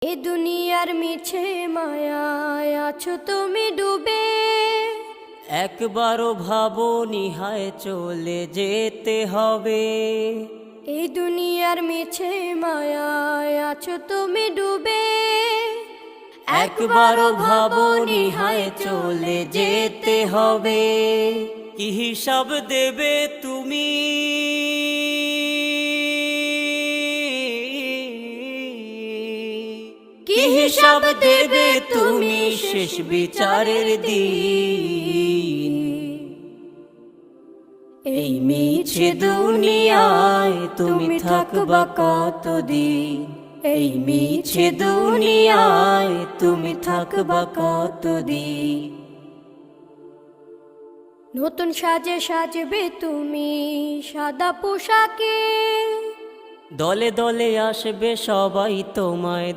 এ দুনিয়ার মিছে মায়ায় আছো তুমি ডুবে, একবারও ভাবোনি হায় চলে যেতে হবে। এই দুনিয়ার মিছে মায়ায় আছো তুমি ডুবে, একবারও ভাবোনি হায় চলে যেতে হবে। কি হিসাব দেবে তুমি, কি হিসাব দেবে তুমি শেষ বিচারের দিন। এই মিছে দুনিয়ায় তুমি থাকবা কতদিন, এই মিছে দুনিয়ায় তুমি থাকবা কতদিন। নতুন সাজে সাজবে তুমি সাদা পোশাকে, দলে দলে আসবে সবাই তোমায়